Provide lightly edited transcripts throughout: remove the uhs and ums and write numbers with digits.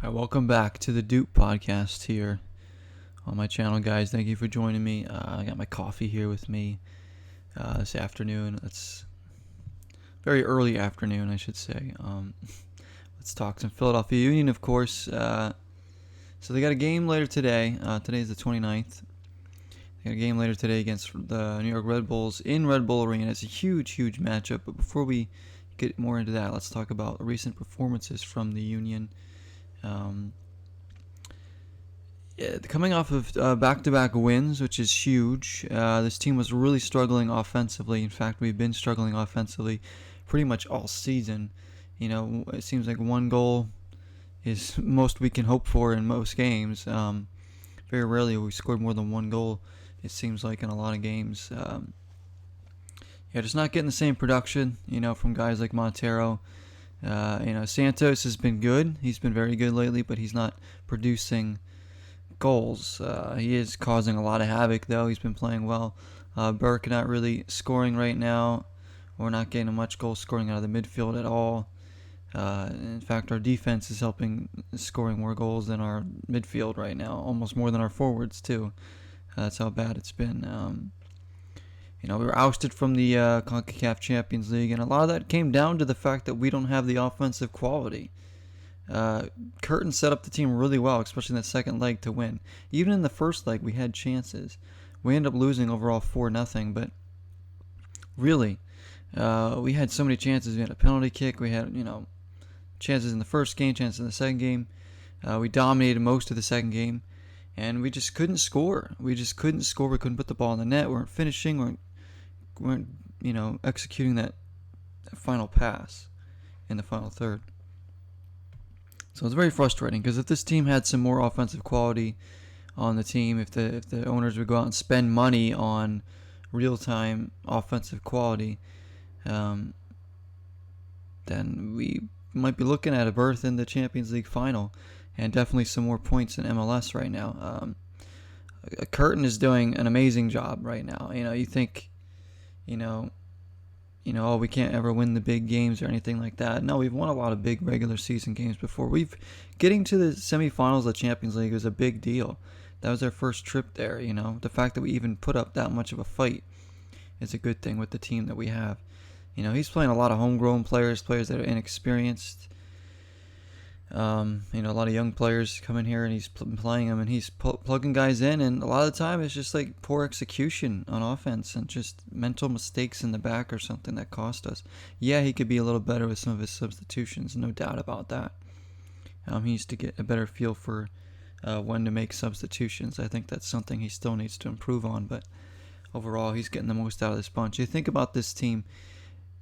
All right, welcome back to the Doop podcast here on my channel, guys. Thank you for joining me. I got my coffee here with me this afternoon. It's very early afternoon, I should say. Let's talk some Philadelphia Union, of course. So they got a game later today. Today's the 29th. They got a game later today against the New York Red Bulls in Red Bull Arena. It's a huge matchup. But before we get more into that, let's talk about recent performances from the Union. Coming off of back-to-back wins, which is huge. This team was really struggling offensively. In fact, we've been struggling offensively pretty much all season. It seems like one goal is most we can hope for in most games. Very rarely we scored more than one goal, it seems like, in a lot of games. Just not getting the same production, from guys like Montero. Santos has been good. He's been very good lately, but he's not producing goals. He is causing a lot of havoc, though. He's been playing well. Burke not really scoring right now. We're not getting much goal scoring out of the midfield at all. In fact, our defense is helping scoring more goals than our midfield right now, almost more than our forwards, too. That's how bad it's been. We were ousted from the CONCACAF Champions League, and a lot of that came down to the fact that we don't have the offensive quality. Curtin set up the team really well, especially in that second leg, to win. Even in the first leg, we had chances. We ended up losing overall 4-0, but really, we had so many chances. We had a penalty kick. We had, chances in the first game, chances in the second game. We dominated most of the second game, and we just couldn't score. We couldn't put the ball in the net. We weren't finishing. We weren't executing that final pass in the final third. So it's very frustrating, because if this team had some more offensive quality on the team, if the owners would go out and spend money on real-time offensive quality, then we might be looking at a berth in the Champions League final, and definitely some more points in MLS right now. Curtin is doing an amazing job right now. You think, we can't ever win the big games or anything like that. No, we've won a lot of big regular season games before. Getting to the semifinals of the Champions League was a big deal. That was our first trip there. The fact that we even put up that much of a fight is a good thing with the team that we have. He's playing a lot of homegrown players that are inexperienced. A lot of young players come in here, and he's playing them, and he's plugging guys in, and a lot of the time it's just like poor execution on offense and just mental mistakes in the back or something that cost us. Yeah, he could be a little better with some of his substitutions, no doubt about that. He needs to get a better feel for when to make substitutions. I think that's something he still needs to improve on, but overall he's getting the most out of this bunch. You think about this team,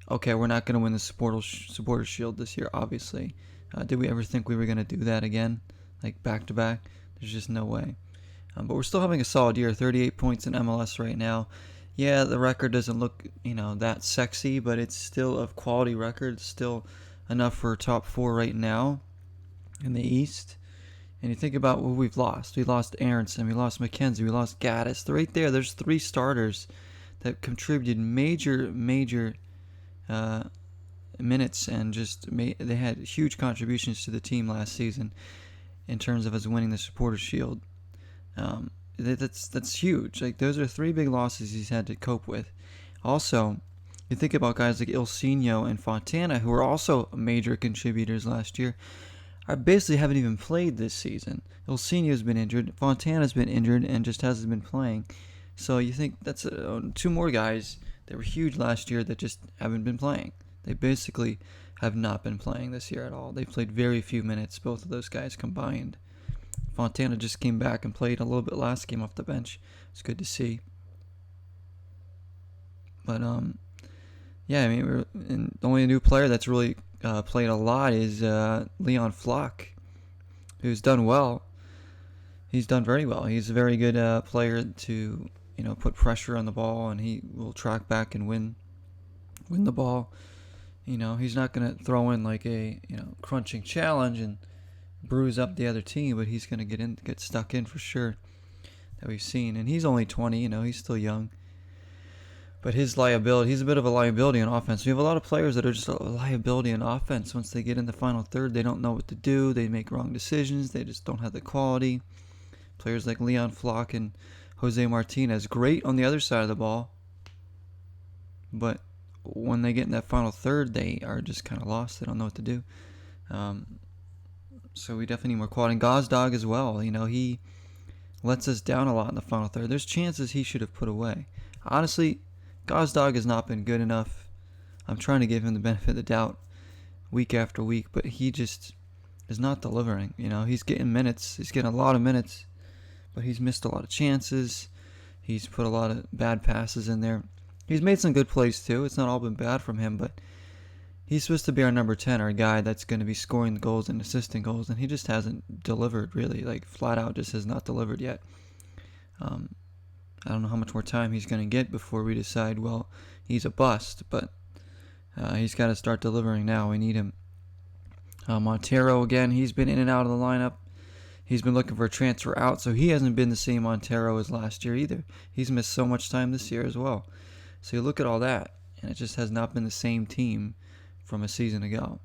okay, we're not going to win the Supporters Shield this year, obviously. Did we ever think we were going to do that again, like back-to-back? There's just no way. But we're still having a solid year, 38 points in MLS right now. Yeah, the record doesn't look, that sexy, but it's still a quality record. It's still enough for top 4 right now in the East. And you think about what we've lost. We lost Aronson, we lost Mckenzie, we lost Gaddis. Right there, there's 3 starters that contributed major minutes, and they had huge contributions to the team last season in terms of us winning the Supporters Shield. That's huge. Like, those are 3 big losses he's had to cope with. Also, you think about guys like Ilsinho and Fontana, who were also major contributors last year. I basically haven't even played this season. Ilsinho's been injured, Fontana's been injured, and just hasn't been playing. So you think that's 2 more guys that were huge last year that just haven't been playing. They basically have not been playing this year at all. They've played very few minutes, both of those guys combined. Fontana just came back and played a little bit last game off the bench. It's good to see. But, the only new player that's really played a lot is Leon Flock, who's done well. He's done very well. He's a very good player to, put pressure on the ball, and he will track back and win the ball. He's not going to throw in like a, crunching challenge and bruise up the other team, but he's going to get stuck in for sure, that we've seen. And he's only 20, he's still young. But his liability, he's a bit of a liability on offense. We have a lot of players that are just a liability on offense. Once they get in the final third, they don't know what to do. They make wrong decisions. They just don't have the quality. Players like Leon Flock and Jose Martinez, great on the other side of the ball. But when they get in that final third, they are just kind of lost. They don't know what to do. So we definitely need more quality. And Gazdag as well. He lets us down a lot in the final third. There's chances he should have put away. Honestly, Gazdag has not been good enough. I'm trying to give him the benefit of the doubt week after week, but he just is not delivering. He's getting minutes. He's getting a lot of minutes, but he's missed a lot of chances. He's put a lot of bad passes in there. He's made some good plays too. It's not all been bad from him, but he's supposed to be our number 10, our guy that's going to be scoring the goals and assisting goals, and he just hasn't delivered really. Flat out just has not delivered yet. I don't know how much more time he's going to get before we decide, well, he's a bust, but he's got to start delivering now. We need him. Montero, again, he's been in and out of the lineup. He's been looking for a transfer out, so he hasn't been the same Montero as last year either. He's missed so much time this year as well. So you look at all that, and it just has not been the same team from a season ago.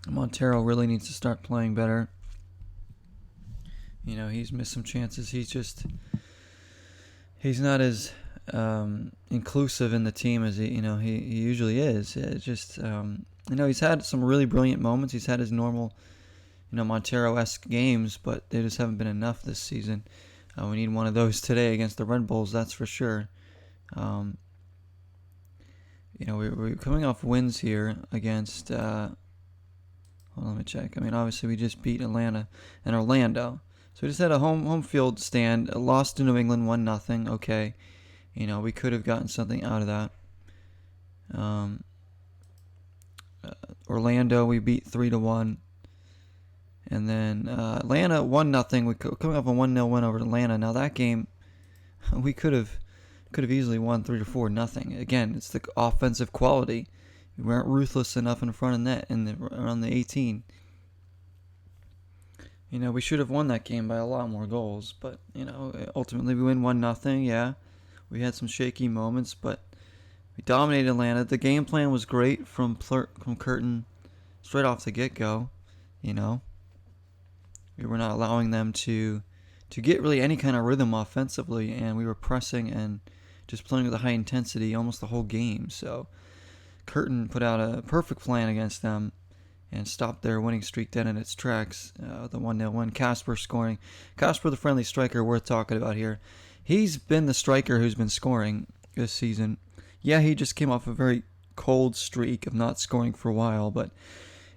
Montero really needs to start playing better. He's missed some chances. He's not as inclusive in the team as he usually is. He's had some really brilliant moments. He's had his normal, Montero-esque games, but they just haven't been enough this season. We need one of those today against the Red Bulls, that's for sure. We're coming off wins here against. Hold on, let me check. Obviously we just beat Atlanta and Orlando. So we just had a home field stand, lost to New England 1-0. Okay, we could have gotten something out of that. Orlando we beat 3-1, and then Atlanta 1-0. We coming off a 1-0 win over Atlanta. Now that game, we could have easily won 3-4-0. Again, it's the offensive quality. We weren't ruthless enough in front of net around the 18. We should have won that game by a lot more goals, but ultimately we win 1-0. Yeah, we had some shaky moments, but we dominated Atlanta. The game plan was great from Curtin straight off the get-go. We were not allowing them to get really any kind of rhythm offensively, and we were pressing and just playing with a high intensity almost the whole game. So Curtin put out a perfect plan against them and stopped their winning streak dead in its tracks. The 1-0 win. Kacper scoring. Kacper, the friendly striker, worth talking about here. He's been the striker who's been scoring this season. Yeah, he just came off a very cold streak of not scoring for a while, but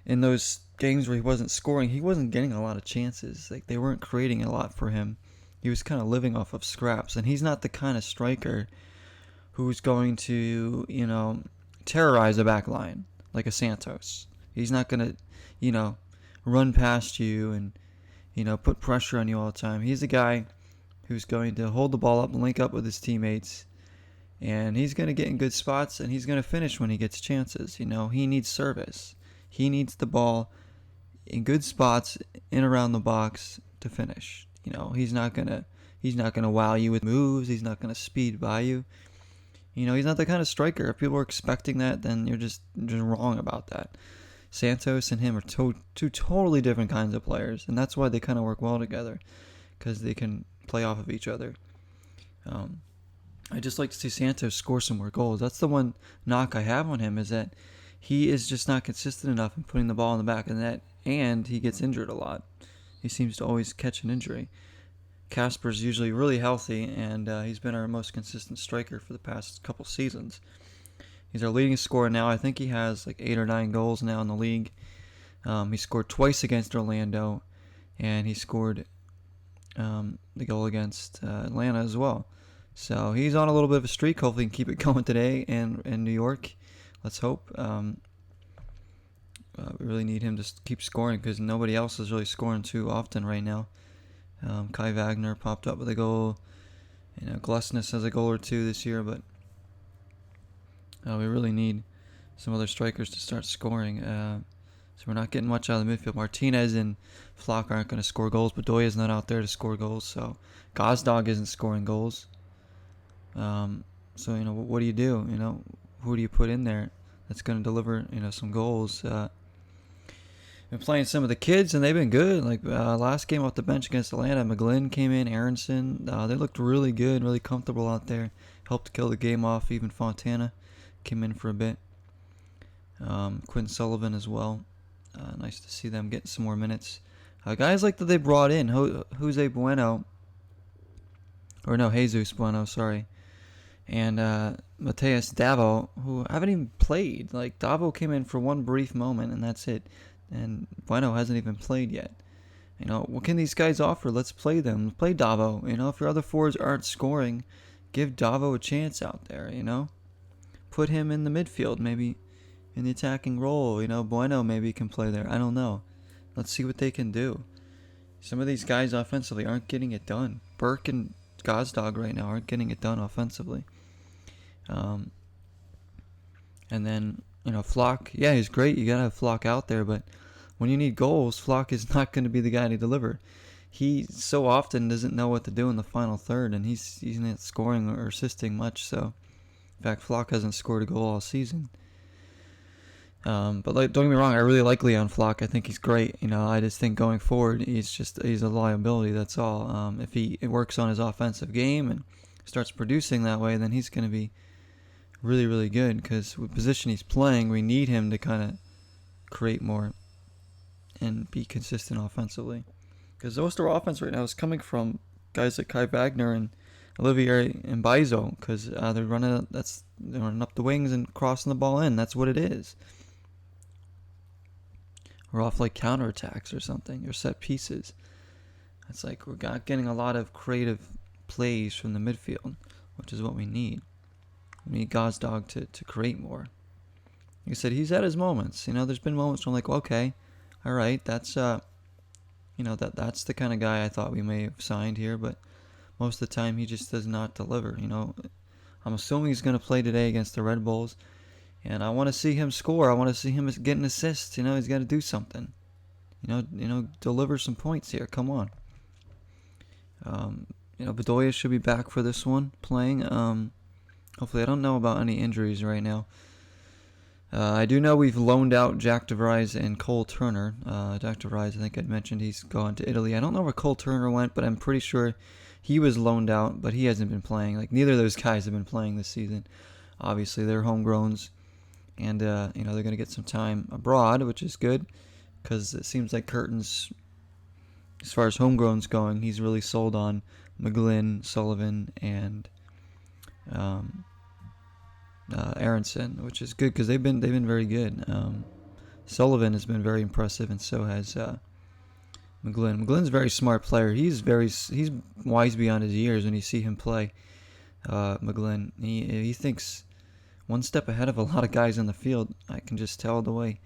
in those games where he wasn't scoring, he wasn't getting a lot of chances. They weren't creating a lot for him. He was kind of living off of scraps, and he's not the kind of striker who's going to, terrorize a back line like a Santos. He's not going to, run past you and, put pressure on you all the time. He's a guy who's going to hold the ball up and link up with his teammates, and he's going to get in good spots, and he's going to finish when he gets chances. He needs service. He needs the ball in good spots in around the box to finish. He's not gonna wow you with moves. He's not gonna speed by you. He's not the kind of striker. If people are expecting that, then you're just wrong about that. Santos and him are two totally different kinds of players, and that's why they kind of work well together, because they can play off of each other. I just like to see Santos score some more goals. That's the one knock I have on him, is that he is just not consistent enough in putting the ball in the back of the net, and he gets injured a lot. He seems to always catch an injury. Kacper's usually really healthy, and he's been our most consistent striker for the past couple seasons. He's our leading scorer now. I think he has 8 or 9 goals now in the league. He scored twice against Orlando, and he scored the goal against Atlanta as well. So he's on a little bit of a streak. Hopefully he can keep it going today in New York. Let's hope. We really need him to keep scoring, because nobody else is really scoring too often right now. Kai Wagner popped up with a goal. Glesnes has a goal or two this year, but we really need some other strikers to start scoring. So we're not getting much out of the midfield. Martinez and Flock aren't going to score goals. Bedoya's not out there to score goals. So Gazdag isn't scoring goals. So, what do you do? Who do you put in there that's going to deliver, some goals? Been playing some of the kids, and they've been good. Like last game off the bench against Atlanta, McGlynn came in, Aronson. They looked really good, really comfortable out there. Helped kill the game off. Even Fontana came in for a bit. Quinn Sullivan as well. Nice to see them getting some more minutes. Guys like that they brought in. Jose Bueno. Or no, Jesus Bueno, sorry. And Mateus Davo, who haven't even played. Like, Davo came in for one brief moment, and that's it. And Bueno hasn't even played yet. What can these guys offer? Let's play them. Play Davo. If your other forwards aren't scoring, give Davo a chance out there, Put him in the midfield, maybe in the attacking role. Bueno maybe can play there. I don't know. Let's see what they can do. Some of these guys offensively aren't getting it done. Burke and Gazdag right now aren't getting it done offensively. And then, Flock, yeah, he's great. You got to have Flock out there, but when you need goals, Flock is not going to be the guy to deliver. He so often doesn't know what to do in the final third, and he's not scoring or assisting much. So, in fact, Flock hasn't scored a goal all season. But don't get me wrong, I really like Leon Flock. I think he's great. I just think going forward, he's a liability. That's all. If he works on his offensive game and starts producing that way, then he's going to be really, really good. Because with the position he's playing, we need him to kind of create more and be consistent offensively. Because most of our offense right now is coming from guys like Kai Wagner and Olivier Mbaizo, because they're running up the wings and crossing the ball in. That's what it is. Or off like counterattacks or something, or set pieces. It's like we're getting a lot of creative plays from the midfield, which is what we need. We need Gazdag to create more. Like I said, he's had his moments. There's been moments where I'm like, okay, all right, that's that's the kind of guy I thought we may have signed here, but most of the time he just does not deliver. I'm assuming he's going to play today against the Red Bulls. And I want to see him score. I want to see him get an assist. He's got to do something. Deliver some points here. Come on. Bedoya should be back for this one, playing. Hopefully, I don't know about any injuries right now. I do know we've loaned out Jack DeVries and Cole Turner. Jack DeVries, I think I'd mentioned he's gone to Italy. I don't know where Cole Turner went, but I'm pretty sure he was loaned out, but he hasn't been playing. Like, neither of those guys have been playing this season. Obviously, they're homegrowns. And, they're going to get some time abroad, which is good, because it seems like Curtin's, as far as homegrown's going, he's really sold on McGlynn, Sullivan, and Aronson, which is good because they've been very good. Sullivan has been very impressive, and so has McGlynn. McGlynn's a very smart player. He's wise beyond his years when you see him play. McGlynn, he thinks one step ahead of a lot of guys in the field. I can just tell the way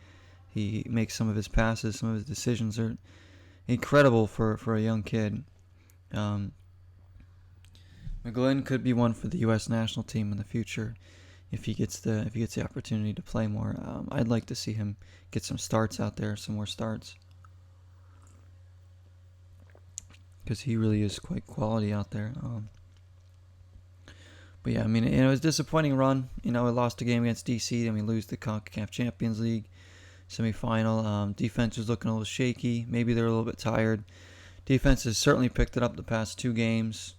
he makes some of his passes, some of his decisions are incredible for a young kid. McGlynn could be one for the U.S. national team in the future if he gets the opportunity to play more. I'd like to see him get some starts out there, some more starts, because he really is quite quality out there. But yeah, it was a disappointing run. We lost a game against DC, then we lose the CONCACAF Champions League semifinal. Defense was looking a little shaky. Maybe they're a little bit tired. Defense has certainly picked it up the past two games.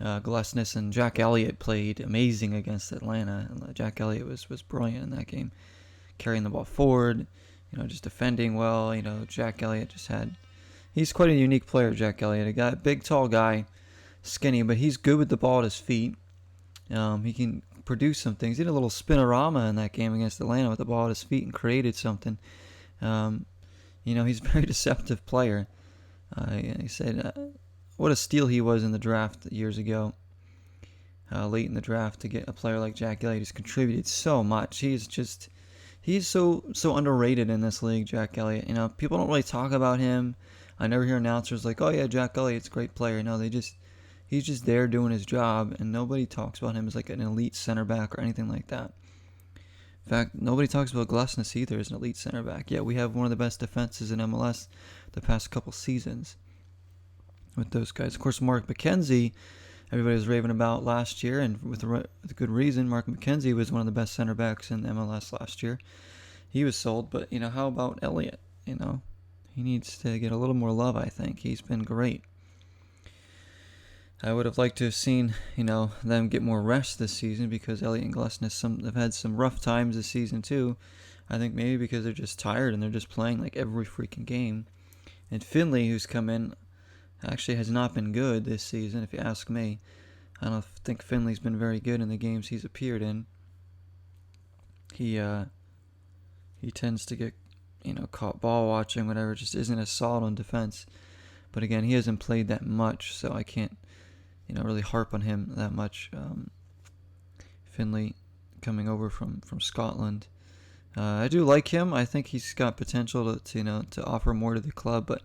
Glesnes and Jack Elliot played amazing against Atlanta. Jack Elliot was brilliant in that game, carrying the ball forward, just defending well. Jack Elliot he's quite a unique player, Jack Elliot. A big, tall guy, skinny, but he's good with the ball at his feet. He can produce some things. He did a little spinorama in that game against Atlanta with the ball at his feet and created something. He's a very deceptive player. He said what a steal he was in the draft years ago, late in the draft, to get a player like Jack Elliott who's contributed so much. He's so underrated in this league, Jack Elliott. People don't really talk about him. I never hear announcers like, oh yeah, Jack Elliott's a great player. No, he's just there doing his job, and nobody talks about him as like an elite center back or anything like that. In fact, nobody talks about Glesnes either as an elite center back. Yeah, we have one of the best defenses in MLS the past couple seasons with those guys. Of course, Mark Mckenzie, everybody was raving about last year, and with good reason. Mark Mckenzie was one of the best center backs in MLS last year. He was sold, but, how about Elliot? He needs to get a little more love, I think. He's been great. I would have liked to have seen, them get more rest this season because Elliot and Glesnes have had some rough times this season too. I think maybe because they're just tired and they're just playing like every freaking game. And Finley, who's come in, actually has not been good this season, if you ask me. I don't think Finley's been very good in the games he's appeared in. He tends to get, caught ball watching, whatever, just isn't as solid on defense. But again, he hasn't played that much, so I can't, really harp on him that much. Finley coming over from Scotland. I do like him. I think he's got potential to offer more to the club, but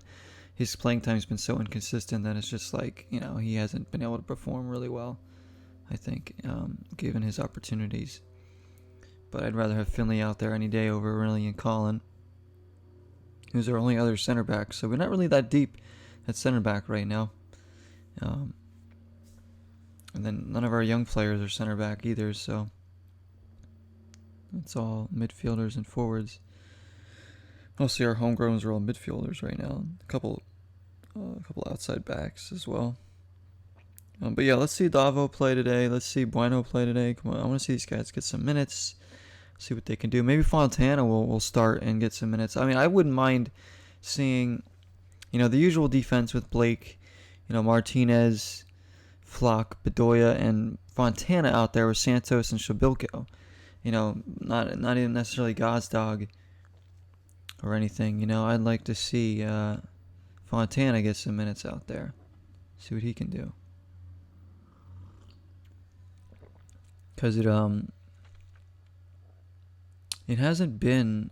his playing time's been so inconsistent that it's just like, he hasn't been able to perform really well, I think, given his opportunities. But I'd rather have Finley out there any day over Riley and Colin, who's our only other center back. So we're not really that deep at center back right now. And then none of our young players are center back either, so it's all midfielders and forwards. Mostly our homegrowns are all midfielders right now. A couple outside backs as well. But yeah, let's see Davo play today. Let's see Bueno play today. Come on, I want to see these guys get some minutes. See what they can do. Maybe Fontana will start and get some minutes. I mean, I wouldn't mind seeing, the usual defense with Blake, Martinez, Flock, Bedoya, and Fontana out there with Santos and Shabilko. Not even necessarily Gazdag or anything. I'd like to see Fontana get some minutes out there. See what he can do. Because it hasn't been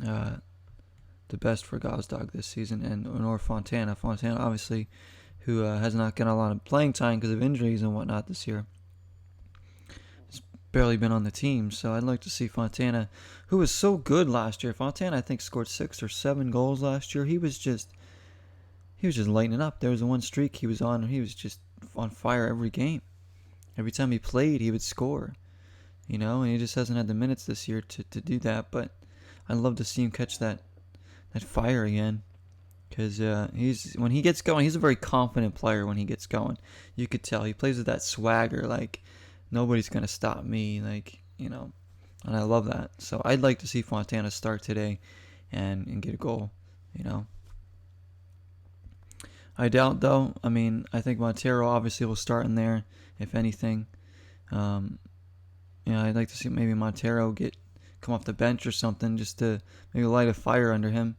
the best for Gazdag this season, and nor Fontana. Fontana, obviously, who has not gotten a lot of playing time because of injuries and whatnot this year. He's barely been on the team, so I'd like to see Fontana, who was so good last year. Fontana, I think, scored 6 or 7 goals last year. He was just lighting up. There was one streak he was on, and he was just on fire every game. Every time he played, he would score. And he just hasn't had the minutes this year to do that. But I'd love to see him catch that fire again. Because when he gets going, he's a very confident player when he gets going. You could tell. He plays with that swagger, like, nobody's going to stop me, and I love that. So I'd like to see Fontana start today and get a goal, I doubt, though. I mean, I think Montero obviously will start in there, if anything. I'd like to see maybe Montero come off the bench or something just to maybe light a fire under him.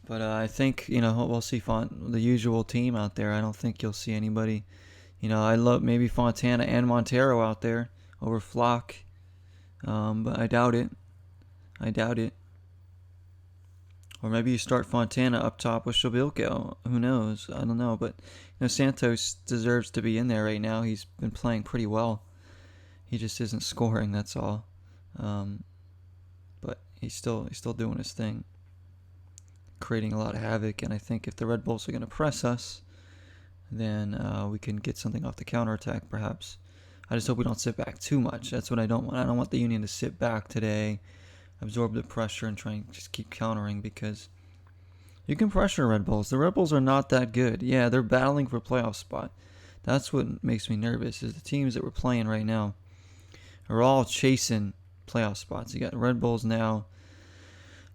But I think, we'll see the usual team out there. I don't think you'll see anybody. I love maybe Fontana and Montero out there over Flock. But I doubt it. Or maybe you start Fontana up top with Shabilko. Who knows? I don't know. But Santos deserves to be in there right now. He's been playing pretty well. He just isn't scoring, that's all. But he's still doing his thing, creating a lot of havoc. And I think if the Red Bulls are going to press us, then we can get something off the counterattack, perhaps. I just hope we don't sit back too much. That's what I don't want. I don't want the Union to sit back today, absorb the pressure, and try and just keep countering, because you can pressure Red Bulls. The Red Bulls are not that good. Yeah, they're battling for a playoff spot. That's what makes me nervous, is the teams that we're playing right now are all chasing playoff spots. You got the Red Bulls now.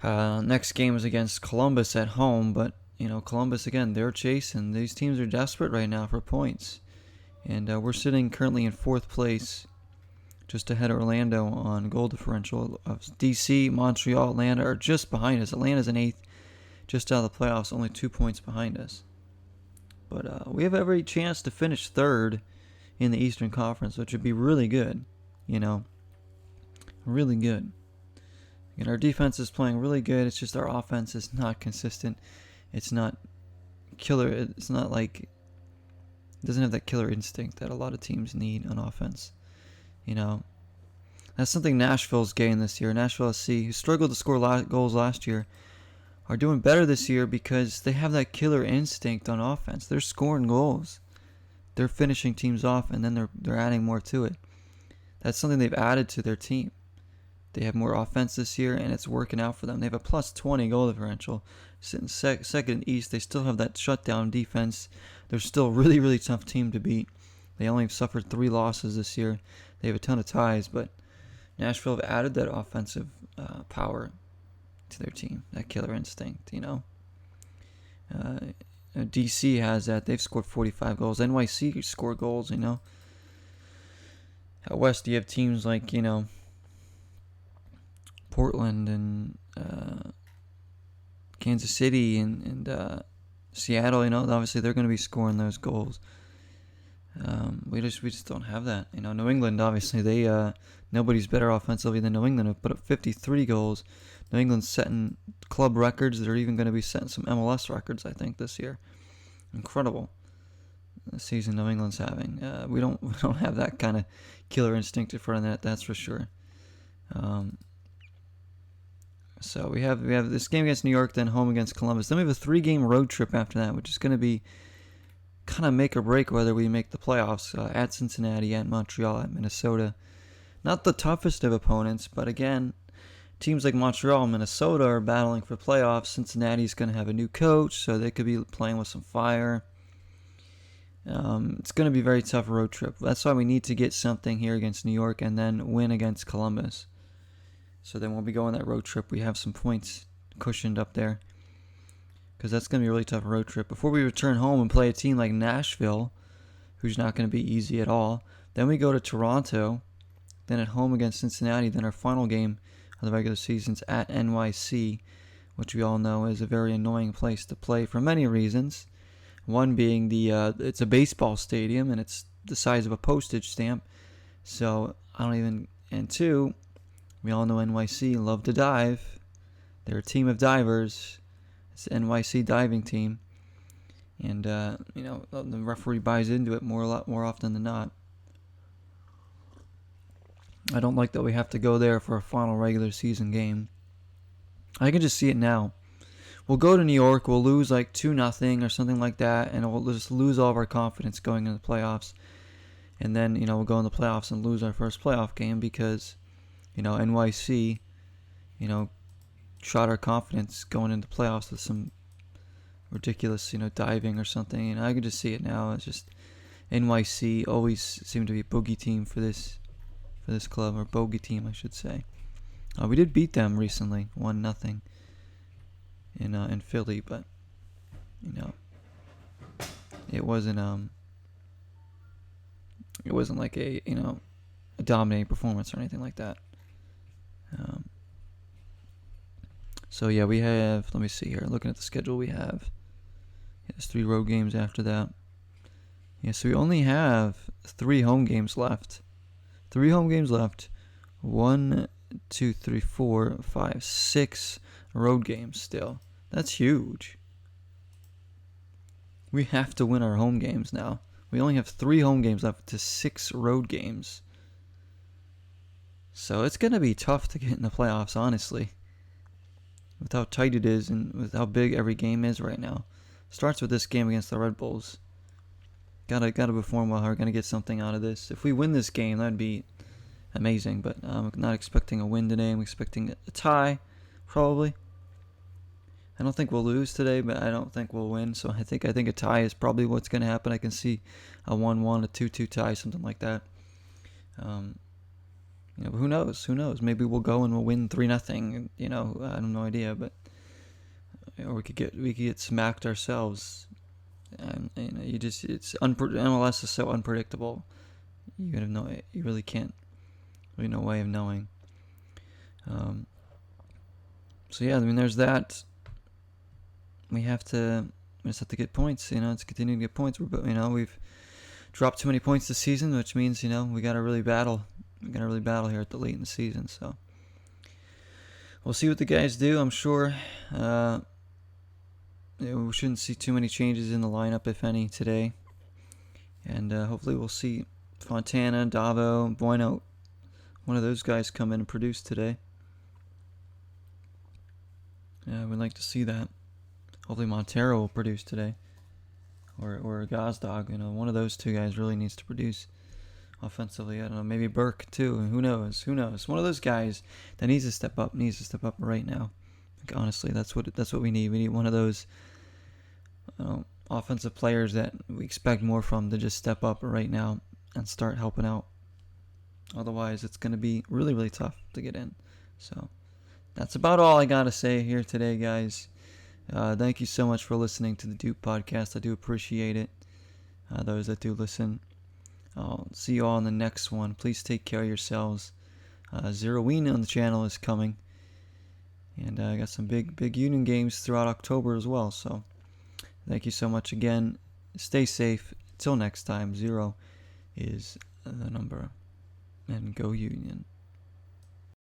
Next game is against Columbus at home, but Columbus, again, they're chasing. These teams are desperate right now for points. And we're sitting currently in 4th place, just ahead of Orlando on goal differential. DC, Montreal, Atlanta are just behind us. Atlanta's in 8th, just out of the playoffs, only 2 points behind us. But we have every chance to finish 3rd in the Eastern Conference, which would be really good, really good. And our defense is playing really good. It's just our offense is not consistent. It's not killer. It's not like, it doesn't have that killer instinct that a lot of teams need on offense. That's something Nashville's gained this year. Nashville SC, who struggled to score goals last year, are doing better this year because they have that killer instinct on offense. They're scoring goals. They're finishing teams off, and then they're adding more to it. That's something they've added to their team. They have more offense this year, and it's working out for them. They have a plus 20 goal differential. Sitting second in East, they still have that shutdown defense. They're still a really, really tough team to beat. They only have suffered 3 losses this year. They have a ton of ties, but Nashville have added that offensive power to their team, that killer instinct, DC has that. They've scored 45 goals. NYC score goals, Out West, you have teams like, Portland and Kansas City and Seattle, obviously they're going to be scoring those goals. We just don't have that. New England, obviously, they nobody's better offensively than New England. Have put up 53 goals. New England's setting club records. They're even going to be setting some MLS records, I think, this year. Incredible the season New England's having. We don't have that kind of killer instinct in front of that. That's for sure. So we have this game against New York, then home against Columbus. Then we have a 3-game road trip after that, which is going to be kind of make or break whether we make the playoffs. At Cincinnati, at Montreal, at Minnesota. Not the toughest of opponents, but again, teams like Montreal and Minnesota are battling for playoffs. Cincinnati's going to have a new coach, so they could be playing with some fire. It's going to be a very tough road trip. That's why we need to get something here against New York and then win against Columbus. So then when we go on that road trip, we have some points cushioned up there. Because that's going to be a really tough road trip. Before we return home and play a team like Nashville, who's not going to be easy at all. Then we go to Toronto. Then at home against Cincinnati. Then our final game of the regular season's at NYC, which we all know is a very annoying place to play for many reasons. One being it's a baseball stadium and it's the size of a postage stamp. So and 2, we all know NYC love to dive. They're a team of divers. It's the NYC diving team. And, the referee buys into it a lot more often than not. I don't like that we have to go there for a final regular season game. I can just see it now. We'll go to New York, we'll lose like 2-0 or something like that, and we'll just lose all of our confidence going into the playoffs. And then, we'll go in the playoffs and lose our first playoff game because, NYC, shot our confidence going into playoffs with some ridiculous, diving or something. I can just see it now. It's just NYC always seemed to be a bogey team for this club, or bogey team, I should say. We did beat them recently, 1-0 in Philly, but it wasn't like a dominating performance or anything like that. So yeah, we have, let me see here, looking at the schedule we have, there's 3 road games after that. Yeah, so we only have 3 home games left. 3 home games left. 1, 2, 3, 4, 5, 6 road games still. That's huge. We have to win our home games now. We only have 3 home games left to 6 road games. So it's going to be tough to get in the playoffs, honestly. With how tight it is and with how big every game is right now. Starts with this game against the Red Bulls. Gotta perform well. We're gonna get something out of this. If we win this game, that'd be amazing. But I'm not expecting a win today. I'm expecting a tie, probably. I don't think we'll lose today, but I don't think we'll win. So I think a tie is probably what's gonna happen. I can see a 1-1, a 2-2 tie, something like that. But who knows? Who knows? Maybe we'll go and we'll win 3-0. I have no idea, but or we could get smacked ourselves. And MLS is so unpredictable. You really can't. Really no way of knowing. So yeah, there's that. We just have to get points. It's continuing to get points. We've dropped too many points this season, which means we got to really battle. We're going to really battle here at the late in the season, so we'll see what the guys do. I'm sure we shouldn't see too many changes in the lineup, if any, today. And hopefully we'll see Fontana, Davo, Bueno one of those guys come in and produce today. Yeah, we'd like to see that. Hopefully Montero will produce today. Or Gazdag. One of those two guys really needs to produce offensively. I don't know, maybe Burke too. Who knows? One of those guys that needs to step up right now. Honestly, that's what we need. We need one of those offensive players that we expect more from to just step up right now and start helping out. Otherwise, it's going to be really, really tough to get in. So that's about all I got to say here today, guys. Thank you so much for listening to the Doop podcast. I do appreciate it. Those that do listen. I'll see you all in the next one. Please take care of yourselves. Zeroing on the channel is coming. And I got some big Union games throughout October as well. So thank you so much again. Stay safe. Until next time, 0 is the number. And go Union.